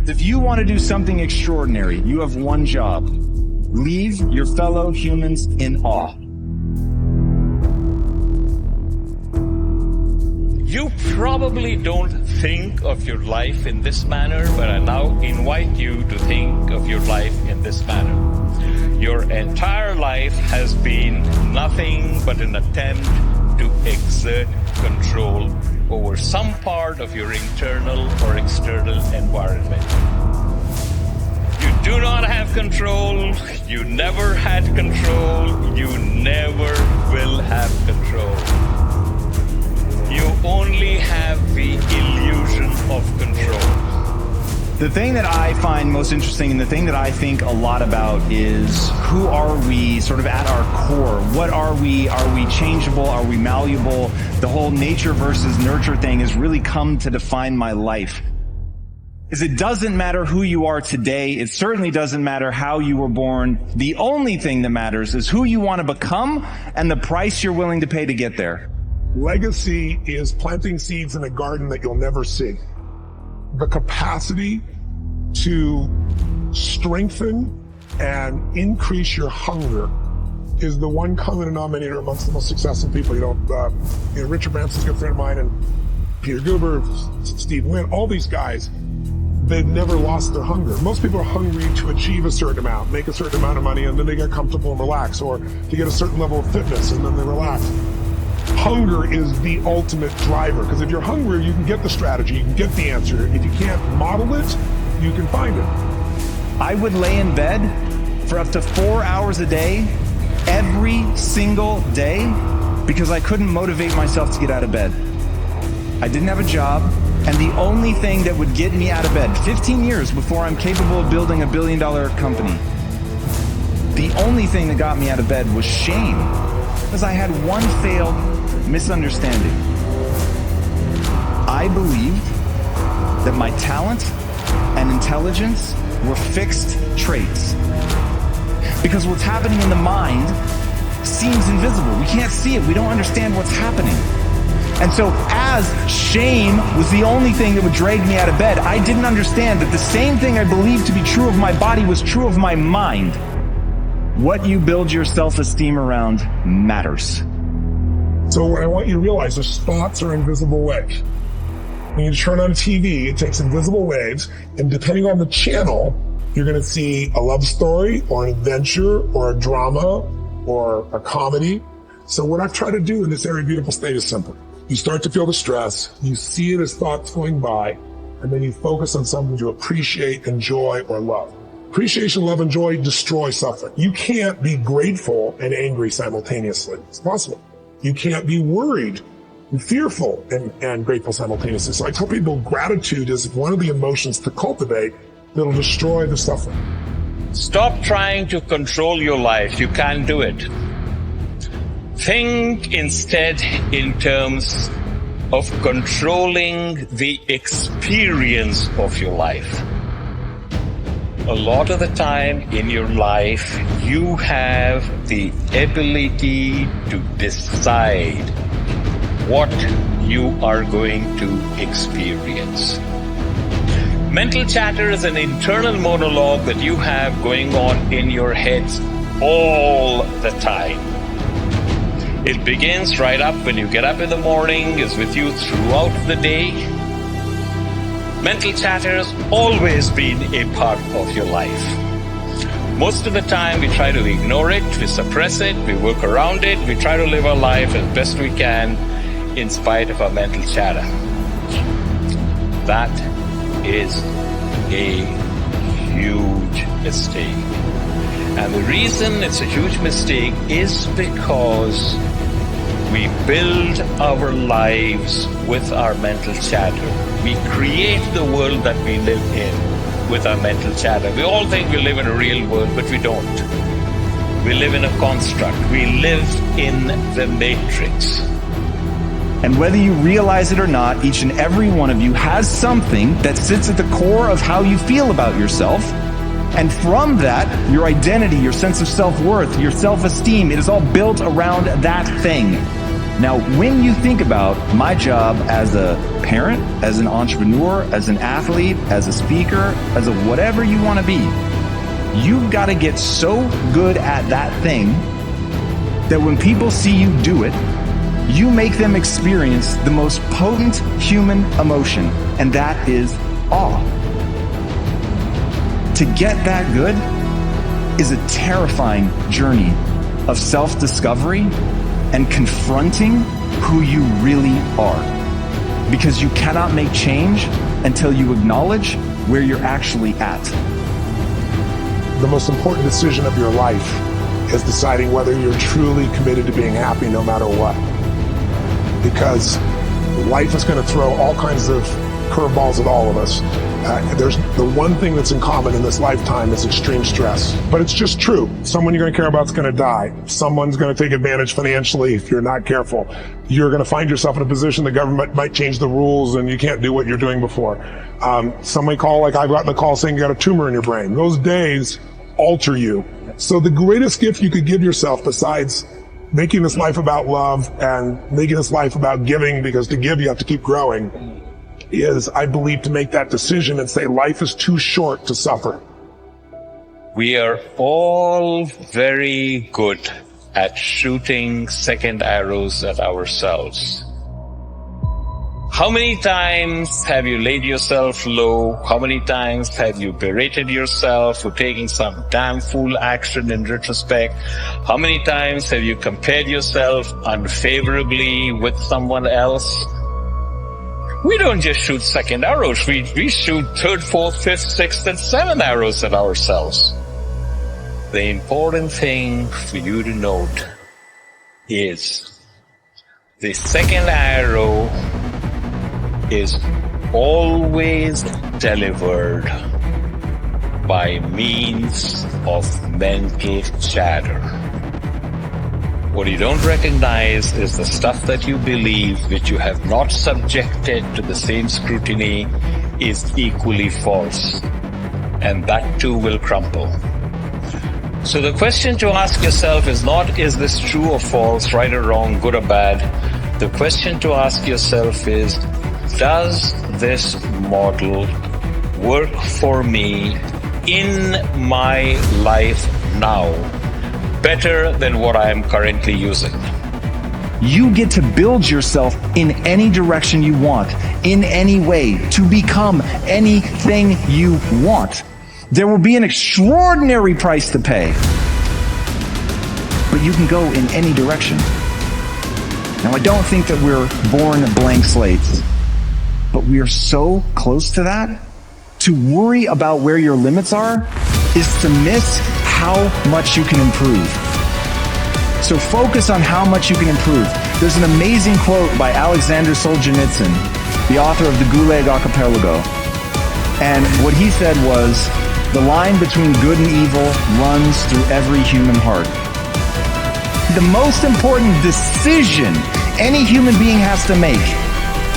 If you want to do something extraordinary, you have one job. Leave your fellow humans in awe. You probably don't think of your life in this manner, but I now invite you to think of your life in this manner. Your entire life has been nothing but an attempt to exert control over some part of your internal or external environment. You do not have control, you never had control, you never will have control. You only have the illusion of control. The thing that I find most interesting and the thing that I think a lot about is who are we sort of at our core? What are we? Are we changeable? Are we malleable? The whole nature versus nurture thing has really come to define my life. Is it doesn't matter who you are today. It certainly doesn't matter how you were born. The only thing that matters is who you want to become and the price you're willing to pay to get there. Legacy is planting seeds in a garden that you'll never see. The capacity to strengthen and increase your hunger is the one common denominator amongst the most successful people. Richard Branson's a good friend of mine, and Peter Guber, Steve Wynn, all these guys, they've never lost their hunger. Most people are hungry to achieve a certain amount, make a certain amount of money, and then they get comfortable and relax, or to get a certain level of fitness, and then they relax. Hunger is the ultimate driver, because if you're hungry, you can get the strategy, you can get the answer. If you can't model it, you can find it. I would lay in bed for up to 4 hours a day, every single day, because I couldn't motivate myself to get out of bed. I didn't have a job, and the only thing that would get me out of bed, 15 years before I'm capable of building $1 billion company, the only thing that got me out of bed was shame, because I had one failed misunderstanding. I believed that my talent and intelligence were fixed traits. Because what's happening in the mind seems invisible. We can't see it. We don't understand what's happening. And so as shame was the only thing that would drag me out of bed, I didn't understand that the same thing I believed to be true of my body was true of my mind. What you build your self-esteem around matters. So what I want you to realize is thoughts are invisible waves. When you turn on TV, it takes invisible waves, and depending on the channel, you're going to see a love story or an adventure or a drama or a comedy. So what I've tried to do in this area of beautiful state is simple. You start to feel the stress, you see it as thoughts going by, and then you focus on something to appreciate, enjoy, or love. Appreciation, love, and joy destroy suffering. You can't be grateful and angry simultaneously. It's possible. You can't be worried and fearful and grateful simultaneously. So I tell people gratitude is one of the emotions to cultivate that'll destroy the suffering. Stop trying to control your life. You can't do it. Think instead in terms of controlling the experience of your life. A lot of the time in your life, you have the ability to decide what you are going to experience. Mental chatter is an internal monologue that you have going on in your heads all the time. It begins right up when you get up in the morning, is with you throughout the day. Mental chatter has always been a part of your life. Most of the time we try to ignore it, we suppress it, we work around it, we try to live our life as best we can in spite of our mental chatter. That is a huge mistake. And the reason it's a huge mistake is because we build our lives with our mental chatter. We create the world that we live in with our mental chatter. We all think we live in a real world, but we don't. We live in a construct. We live in the matrix. And whether you realize it or not, each and every one of you has something that sits at the core of how you feel about yourself. And from that, your identity, your sense of self-worth, your self-esteem, it is all built around that thing. Now, when you think about my job as a parent, as an entrepreneur, as an athlete, as a speaker, as a whatever you want to be, you've got to get so good at that thing that when people see you do it, you make them experience the most potent human emotion, and that is awe. To get that good is a terrifying journey of self-discovery and confronting who you really are. Because you cannot make change until you acknowledge where you're actually at. The most important decision of your life is deciding whether you're truly committed to being happy no matter what. Because life is going to throw all kinds of curveballs at all of us. There's the one thing that's in common in this lifetime is extreme stress. But it's just true. Someone you're going to care about is going to die. Someone's going to take advantage financially if you're not careful. You're going to find yourself in a position the government might change the rules and you can't do what you're doing before. Somebody call, like I've gotten a call saying you got a tumor in your brain. Those days alter you. So the greatest gift you could give yourself, besides making this life about love and making this life about giving, because to give you have to keep growing, is, I believe, to make that decision and say life is too short to suffer. We are all very good at shooting second arrows at ourselves. How many times have you laid yourself low? How many times have you berated yourself for taking some damn fool action in retrospect? How many times have you compared yourself unfavorably with someone else? We don't just shoot second arrows, we shoot third, fourth, fifth, sixth, and seventh arrows at ourselves. The important thing for you to note is the second arrow is always delivered by means of mental chatter. What you don't recognize is the stuff that you believe, which you have not subjected to the same scrutiny, is equally false. And that too will crumble. So the question to ask yourself is not, is this true or false, right or wrong, good or bad? The question to ask yourself is, does this model work for me in my life now better than what I am currently using? You get to build yourself in any direction you want, in any way, to become anything you want. There will be an extraordinary price to pay, but you can go in any direction. Now, I don't think that we're born blank slates, but we are so close to that. To worry about where your limits are is to miss how much you can improve. So focus on how much you can improve. There's an amazing quote by Alexander Solzhenitsyn, the author of the Gulag Archipelago. And what he said was, the line between good and evil runs through every human heart. The most important decision any human being has to make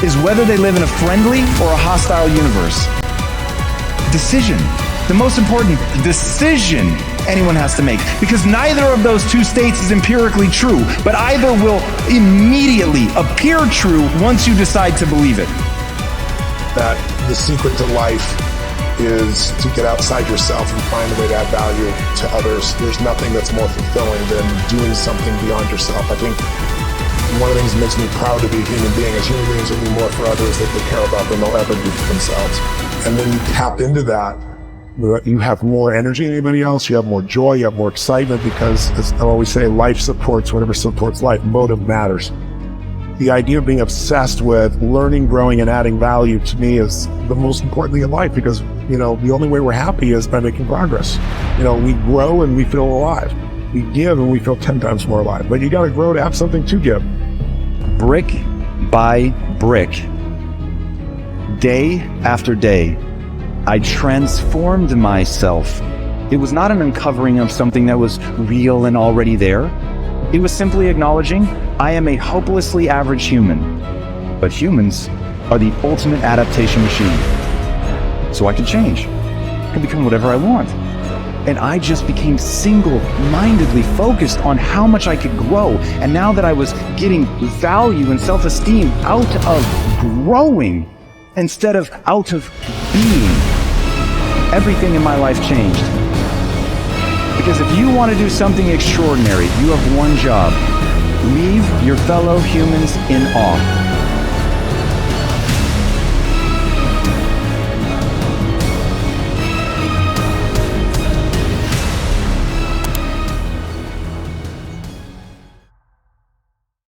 is whether they live in a friendly or a hostile universe. Decision. The most important decision anyone has to make, because neither of those two states is empirically true, but either will immediately appear true once you decide to believe it. That the secret to life is to get outside yourself and find a way to add value to others. There's nothing that's more fulfilling than doing something beyond yourself. I think one of the things that makes me proud to be a human being is human beings are doing more for others that they care about than they'll ever do for themselves. And when you tap into that, you have more energy than anybody else, you have more joy, you have more excitement, because as I always say, life supports whatever supports life. Motive matters. The idea of being obsessed with learning, growing, and adding value to me is the most important thing in life, because, the only way we're happy is by making progress. We grow and we feel alive. We give and we feel 10 times more alive. But you got to grow to have something to give. Brick by brick, day after day, I transformed myself. It was not an uncovering of something that was real and already there. It was simply acknowledging I am a hopelessly average human, but humans are the ultimate adaptation machine. So I can change. I can become whatever I want. And I just became single-mindedly focused on how much I could grow. And now that I was getting value and self-esteem out of growing instead of out of being, everything in my life changed. Because if you want to do something extraordinary, you have one job: leave your fellow humans in awe.